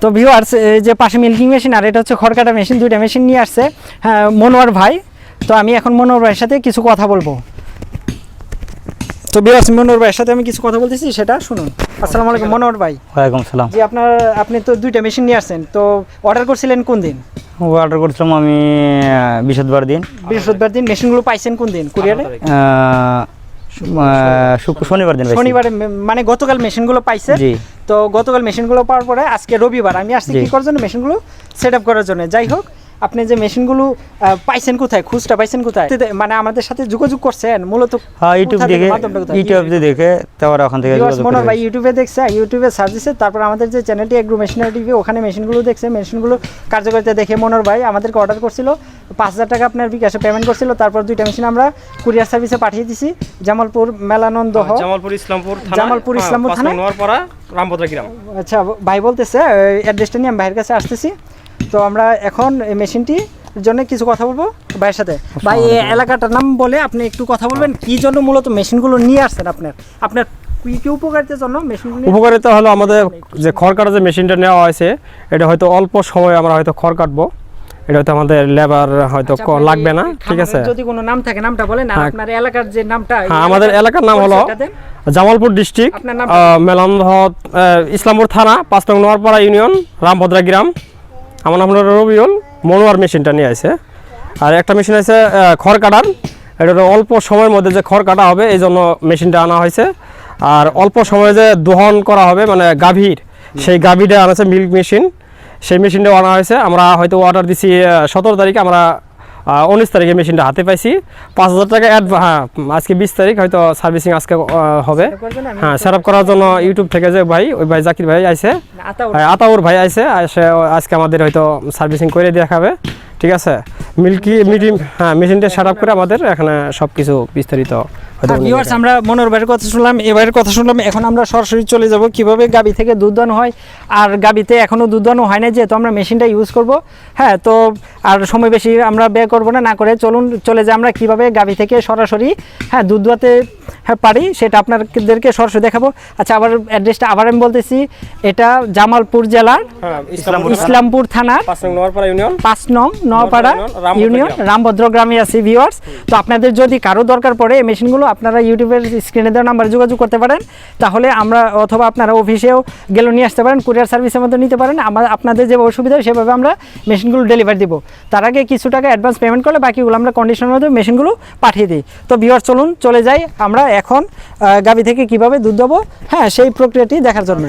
তো ভিউয়ার্স এই যে পাশে মিল্কিং মেশিন আর এটা হচ্ছে খড় কাটা মেশিন, দুইটা মেশিন নিয়ে আসছে হ্যাঁ মনোয়ার ভাই। তো আমি এখন মনোয়ার ভাইয়ের সাথে কিছু কথা বলবো। তো ভিউয়ার্স মনোয়ার ভাইয়ের সাথে আমি কিছু কথা বলতেছি, সেটা শুনুন। আসসালামু আলাইকুম মনোয়ার ভাই। ওয়ালাইকুম সালাম। জি আপনি তো দুইটা মেশিন নিয়ে আসছেন, তো অর্ডার করছিলেন কোন দিন? অর্ডার করছিলাম আমি বৃহস্পতিবার দিন। বৃহস্পতিবার দিন। মেশিনগুলো পাইছেন কোন দিন কুরিয়ারে? শনিবার দিন। শনিবারে মানে গতকাল মেশিনগুলো পাইছে। তো গতকাল মেশিনগুলো পাওয়ার পরে আজকে রবিবার আমি আসছি কি করার জন্য, মেশিনগুলো সেট আপ করার জন্য। যাই হোক, আপনি যে মেশিনগুলো পাইছেন কোথায়, খুচরা পাইছেন কোথায়, মানে আমাদের সাথে যোগাযোগ করছেন মূলত? ইউটিউব দেখে তারপর ওখান থেকে মনোয়ার ভাই ইউটিউবে দেখছে, ইউটিউবে সার্চ দিছে, তারপর আমাদের যে চ্যানেলটি এগ্রো মেশিনারি টিভি, ওখানে মেশিনগুলো দেখছে, মেশিনগুলো কার্যকারিতা দেখে মনোয়ার ভাই আমাদেরকে অর্ডার করছিল। 5,000 টাকা আপনার বিকাশে পেমেন্ট করছিল। তারপর দুইটা মেশিন আমরা কুরিয়ার সার্ভিসে পাঠিয়ে দিছি জামালপুর মেলানন্দ, জামালপুর ইসলামপুর থানা, নোয়ারপাড়া, রামভদ্রা গ্রাম। আচ্ছা ভাই বলতেছে অ্যাড্রেসটা নিয়ে আমি ভাইয়ের কাছে আসতেছি। তো আমরা এখন এই মেশিনটির জন্য কিছু কথা বলবো ভাইয়ের সাথে। ভাই এই এলাকাটার নাম বলে আপনি একটু কথা বলবেন, কি জন্য মূলত মেশিনগুলো নিয়ে আসছেন আপনার কি উপকারিতার জন্য মেশিনগুলো? উপকারিতা হলো আমাদের যে খড় কাটা যে মেশিনটা নেওয়া হয়েছে, এটা হয়তো অল্প সময়ে আমরা হয়তো খড় কাটবো। এটা হয়তো আমাদের লেবার হয়তো লাগবে না, ঠিক আছে? যদি কোনো নাম থাকে নামটা বলেন, আর আপনার এলাকার যে নামটা। হ্যাঁ, আমাদের এলাকার নাম হলো জামালপুর ডিস্ট্রিক্ট, মেলান্দ, ইসলামপুর থানা, 5 নং নোয়ারপাড়া ইউনিয়ন, রামভদ্রা গ্রাম। আমার নাম হলো রবিউল। মনোয়ার মেশিনটা নিয়ে আসে। আর একটা মেশিন আছে খড় কাটার, এটা অল্প সময়ের মধ্যে যে খড় কাটা হবে এই জন্য মেশিনটা আনা হয়েছে। আর অল্প সময়ে যে দহন করা হবে মানে গাভীর, সেই গাভীটা আনাছে মিল্ক মেশিন, সেই মেশিনটাও আনা হয়েছে। আমরা হয়তো অর্ডার দিছি 17 তারিখে, আমরা 19 তারিখে মেশিনটা হাতে পাইছি। 5,000 টাকা হ্যাঁ আজকে 20 তারিখ, হয়তো সার্ভিসিং আজকে হবে। হ্যাঁ, সেট আপ করার জন্য ইউটিউব থেকে যে ভাই, ওই ভাই জাকির ভাই আইছে, আতাউর ভাই আইছে, আজকে আমাদের হয়তো সার্ভিসিং করে দেখাবে, ঠিক আছে? হ্যাঁ মেশিনটা সেট আপ করে আমাদের এখানে সব কিছু বিস্তারিত। ভিউয়ার্স আমরা মনোয়ার ভাইয়ের কথা শুনলাম, এবারের কথা শুনলাম, এখন আমরা সরাসরি চলে যাব কিভাবে গাবি থেকে দুধ দান হয়। আর গাবিতে এখনও দুধ দানো হয় না, যেহেতু আমরা মেশিনটা ইউজ করব। হ্যাঁ, তো আর সময় বেশি আমরা ব্যয় করব না করে চলে যাই আমরা কিভাবে গাবি থেকে সরাসরি হ্যাঁ দুধ দোয়াতে পারি, সেটা আপনাদেরকে সরাসরি দেখাবো। আচ্ছা, আবার অ্যাড্রেসটা আবার আমি বলতেছি, এটা জামালপুর জেলার ইসলামপুর থানার 5 নং নোয়ারপাড়া ইউনিয়ন, রামভদ্র গ্রামে আছি ভিউয়ার্স। তো আপনাদের যদি কারো দরকার পড়ে এই মেশিনগুলো, আপনারা ইউটিউবের স্ক্রিনে দেওয়া নাম্বারে যোগাযোগ করতে পারেন, তাহলে আমরা অথবা আপনারা অফিসেও গেলেও নিয়ে আসতে পারেন, কুরিয়ার সার্ভিসের মধ্যে নিতে পারেন। আপনাদের যে অসুবিধা সেভাবে আমরা মেশিনগুলো ডেলিভারি দিব। তার আগে কিছু টাকা অ্যাডভান্স পেমেন্ট করলে বাকিগুলো আমরা কন্ডিশনের মধ্যে মেশিনগুলো পাঠিয়ে দিই। তো ভিউয়ার্স চলুন চলে যাই আমরা এখন গাভী থেকে কিভাবে দুধ দেবো, হ্যাঁ সেই প্রক্রিয়াটি দেখার জন্য।